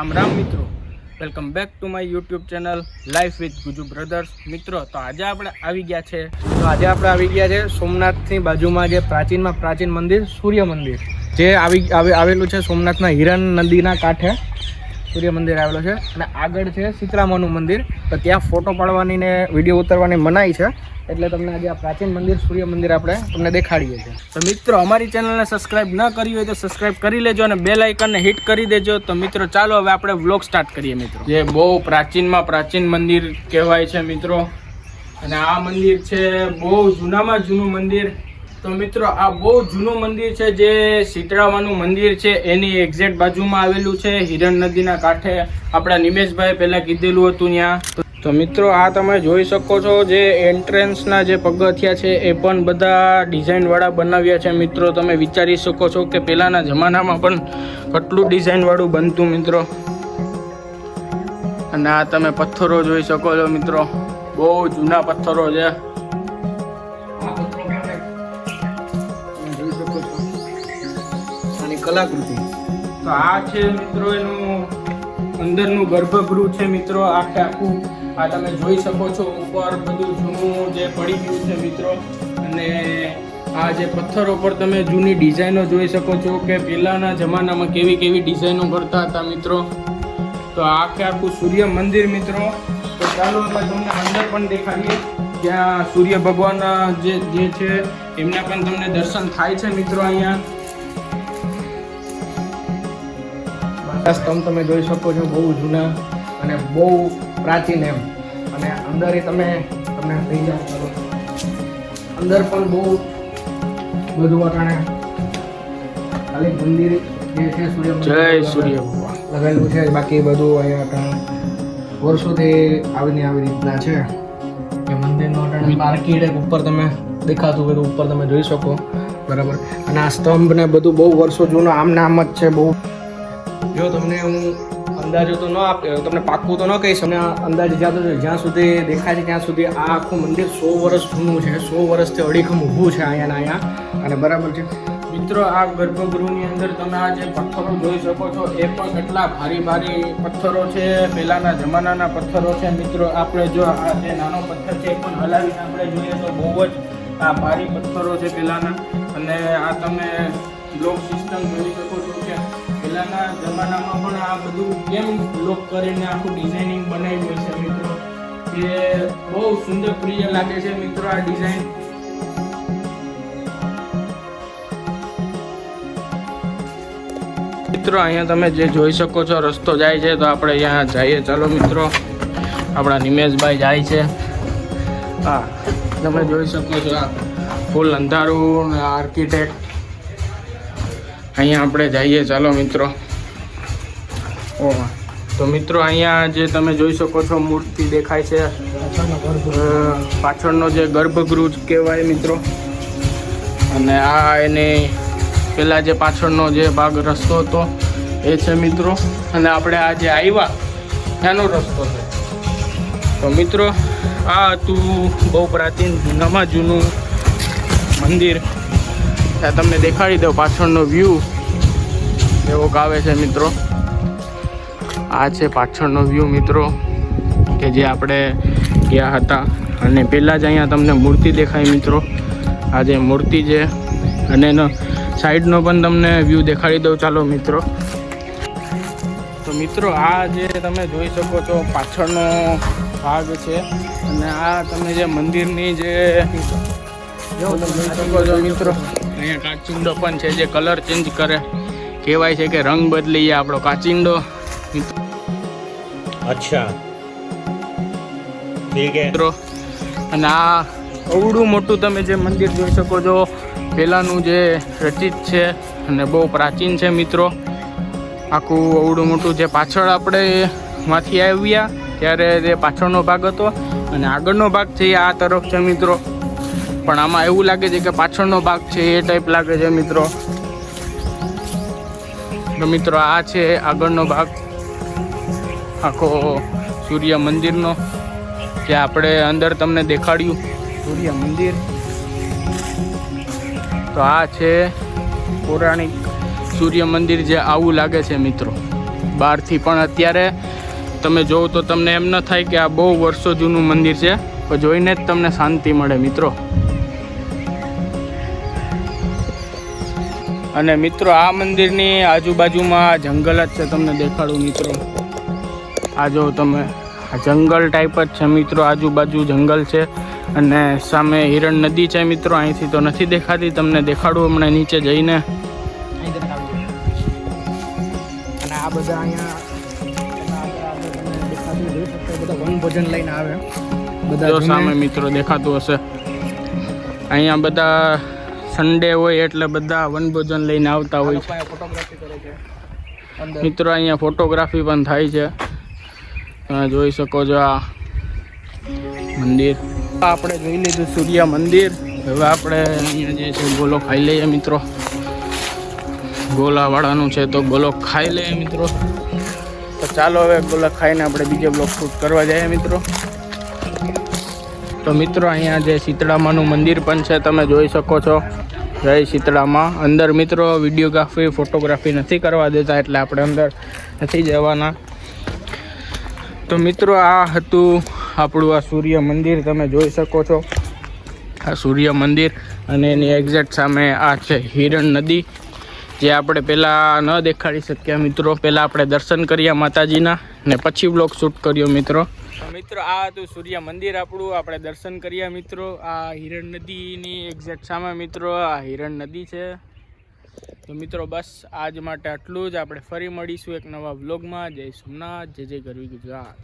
રામ રામ મિત્રો, welcome back to my YouTube channel life with Gujju brothers. મિત્રો તો આજે આપણે આવી ગયા છે સોમનાથની બાજુમાં જે પ્રાચીન મંદિર સૂર્ય મંદિર જે આવેલું છે સોમનાથના હિરણ નદીના કાંઠે સૂર્ય મંદિર આવેલું છે. અને આગળ છે સીતરામાનું મંદિર. તો ત્યાં ફોટો પાડવાની ને વિડીયો ઉતારવાની મનાઈ છે, એટલે તમને આજે આ પ્રાચીન મંદિર સૂર્ય મંદિર આપણે તમને દેખાડીએ છીએ. તો મિત્રો અમારી ચેનલને સબસ્ક્રાઇબ ન કરી હોય તો સબસ્ક્રાઇબ કરી લેજો અને બેલ આઇકનને હિટ કરી દેજો. તો મિત્રો ચાલો હવે આપણે વ્લોગ સ્ટાર્ટ કરીએ. મિત્રો જે બહુ પ્રાચીન મંદિર કહેવાય છે મિત્રો, અને આ મંદિર છે બહુ જૂનામાં જૂનું મંદિર. તો મિત્રો આ બહુ જૂનું મંદિર છે જે સીતરામાનું મંદિર છે એની એક્ઝેક્ટ બાજુમાં આવેલું છે, હિરણ નદીના કાંઠે. આપણા નિમેશભાઈ પહેલાં કીધેલું હતું ત્યાં. તો મિત્રો આ તમે જોઈ શકો છો જે એન્ટ્રન્સના જે પગથિયા છે એ પણ બધા ડિઝાઇનવાળા બનાવ્યા છે. મિત્રો તમે વિચારી શકો છો કે પહેલાંના જમાનામાં પણ કેટલું ડિઝાઇનવાળું બનતું મિત્રો. અને આ તમે પથ્થરો જોઈ શકો છો મિત્રો, બહુ જૂના પથ્થરો છે. કલાકૃતિ તો આ છે મિત્રો એનું અંદરનું ગર્ભગૃહ છે મિત્રો. આખું આ તમે જોઈ શકો છો ઉપર બધું જૂનું જે પડી ગયું છે મિત્રો. અને આ જે પથ્થરો પર તમે જૂની ડિઝાઇનો જોઈ શકો છો કે પહેલાના જમાનામાં કેવી ડિઝાઇનો કરતા હતા મિત્રો. તો આખું સૂર્ય મંદિર મિત્રો. તો ચાલો અમે તમને અંદર પણ દેખાડીએ, ત્યાં સૂર્ય ભગવાન જે છે એમના પણ તમને દર્શન થાય છે મિત્રો. અહીંયા સ્તંભ તમે જોઈ શકો છો, બહુ જૂના અને બહુ પ્રાચીન એમ. અને અંદર તમને થઈ જાવ ચાલો, અંદર પણ બહુ બધું અટાણે ખાલી મંદિર જે છે સૂર્ય ભગવાન લગાવેલું છે. બાકી બધું અહીંયા અટાણે વર્ષોથી આવી રીતના છે કે મંદિરનો અટાણે આર્કિટેક્ટ ઉપર તમે દેખાતું બધું ઉપર તમે જોઈ શકો બરાબર. અને આ સ્તંભ ને બધું બહુ વર્ષો જૂનો આમ નામ જ છે. બહુ જો તમને હું અંદાજો તો ન તમને પાક્કું તો ન કહીશ, અને અંદાજે જ્યાં સુધી દેખાય છે ત્યાં સુધી આ આખું મંદિર 100 વર્ષ જૂનું છે. 100 વર્ષથી અડીખમ ઊભું છે અહીંયા અને બરાબર છે મિત્રો. આ ગર્ભગૃહની અંદર તમે આ જે પથ્થરો જોઈ શકો છો એ પણ કેટલા ભારી પથ્થરો છે, પહેલાના જમાનાના પથ્થરો છે મિત્રો. આપણે જો આ જે નાનો પથ્થર છે એ પણ હલાવીને આપણે જોઈએ તો બહુ જ આ ભારી પથ્થરો છે પહેલાના. અને આ તમે બ્લોક સિસ્ટમ જોઈ શકો છો કે પહેલાના જમાનામાં પણ આ બધું કેમ બ્લોક કરીને આખું ડિઝાઇનિંગ બનાવ્યું હોય છે મિત્રો, કે બહુ સુંદર પ્રિય લાગે છે મિત્રો આ ડિઝાઇન. મિત્રો અહીંયા તમે જે જોઈ શકો છો રસ્તો જાય છે, તો આપણે અહીંયા જઈએ ચાલો મિત્રો. આપણા નિમેશભાઈ જાય છે. હા તમે જોઈ શકો છો આ ફૂલ અંધારું ને આર્કિટેક્ટ. અહીંયા આપણે જઈએ ચાલો મિત્રો. તો મિત્રો અહીંયા જે તમે જોઈ શકો છો મૂર્તિ દેખાય છે, પાછળનો જે ગર્ભગૃહ કહેવાય મિત્રો. અને આ એની પહેલાં જે પાછળનો જે ભાગ રસ્તો હતો એ છે મિત્રો. અને આપણે આ જે આવ્યા ત્યાંનો રસ્તો છે. તો મિત્રો આ હતું બહુ પ્રાચીન જૂનામાં જૂનું મંદિર. ત્યાં તમને દેખાડી દઉં પાછળનો વ્યૂ એવો આવે છે મિત્રો. આ છે પાછળનો વ્યૂ મિત્રો કે જે આપણે ગયા હતા. અને પહેલાં જ અહીંયા તમને મૂર્તિ દેખાય મિત્રો. આ જે મૂર્તિ છે અને એનો સાઈડનો પણ તમને વ્યૂ દેખાડી દઉં ચાલો મિત્રો. તો મિત્રો આ જે તમે જોઈ શકો છો પાછળનો ભાગ છે. અને આ તમે જે મંદિરની જે જોઈ શકો છો મિત્રો, અહીંયા કાચિંડો પણ છે જે કલર ચેન્જ કરે. કહેવાય છે કે રંગ બદલી જાય આપણો કાચિંડો. અચ્છા ઠીક હે મિત્રો. અને આ અવડું મોટું તમે જે મંદિર જોઈ શકો છો પહેલાંનું જે રચિત છે અને બહુ પ્રાચીન છે મિત્રો. આખું અવડું મોટું જે પાછળ આપણે માંથી આવ્યા ત્યારે જે પાછળનો ભાગ હતો અને આગળનો ભાગ છે એ આ તરફ છે મિત્રો. પણ આમાં એવું લાગે છે કે પાછળનો ભાગ છે એ ટાઈપ લાગે છે મિત્રો. તો મિત્રો આ છે આગળનો ભાગ આખો સૂર્ય મંદિરનો, જે આપણે અંદર તમને દેખાડ્યું સૂર્ય મંદિર. તો આ છે પૌરાણિક સૂર્ય મંદિર જે આવું લાગે છે મિત્રો. બહારથી પણ અત્યારે તમે જોવો તો તમને એમ ન થાય કે આ બહુ વર્ષો જૂનું મંદિર છે, પણ જોઈને જ તમને શાંતિ મળે મિત્રો. અને મિત્રો આ મંદિરની આજુબાજુમાં જંગલ જ છે, તમને દેખાડું મિત્રો. આ જો તમે, આ જંગલ ટાઈપ જ છે મિત્રો, આજુબાજુ જંગલ છે અને સામે હિરણ નદી છે મિત્રો. અહીંથી તો નથી દેખાતી, તમને દેખાડું હમણાં નીચે જઈને. અને આ બધા અહીંયા બધા વનભોજન લઈને આવે. બધા સામે મિત્રો દેખાતું હશે. અહીંયા બધા સન્ડે હોય એટલે બધા વનભોજન લઈને આવતા હોય છે. ફોટોગ્રાફી કરે છે મિત્રો અહીંયા ફોટોગ્રાફી પણ થાય છે. તમે જોઈ શકો છો આ મંદિર. આપણે જોઈ લીધું સૂર્ય મંદિર. હવે આપણે અહીંયા જે છે ગોલો ખાઈ લઈએ મિત્રો. ગોલા વાળાનું છે તો ગોલો ખાઈ લઈએ મિત્રો. તો ચાલો હવે ગોલા ખાઈને આપણે બીજો બ્લોગ શૂટ કરવા જઈએ મિત્રો. તો મિત્રો અહીંયા જે શીતળામાનું મંદિર પણ છે, તમે જોઈ શકો છો. જય શીતળામાં. અંદર મિત્રો વિડીયોગ્રાફી ફોટોગ્રાફી નથી કરવા દેતા એટલે આપણે અંદર નથી જવાના. તો મિત્રો આ હતું આપણું આ સૂર્ય મંદિર. તમે જોઈ શકો છો આ સૂર્ય મંદિર અને એની એક્ઝેક્ટ સામે આ છે હિરણ નદી, જે આપણે પહેલાં ન દેખાડી શક્યા મિત્રો. પહેલાં આપણે દર્શન કર્યા માતાજીના ને પછી બ્લોગ શૂટ કર્યો મિત્રો. મિત્રો આ હતું સૂર્ય મંદિર આપણું, આપણે દર્શન કર્યા મિત્રો. આ હિરણ નદીની એક્ઝેક્ટ સામે મિત્રો આ હિરણ નદી છે. તો મિત્રો બસ આજ માટે આટલું જ. આપણે ફરી મળીશું એક નવા વ્લોગમાં. જય સોમનાથ, જય જય ગરવી ગુજરાત.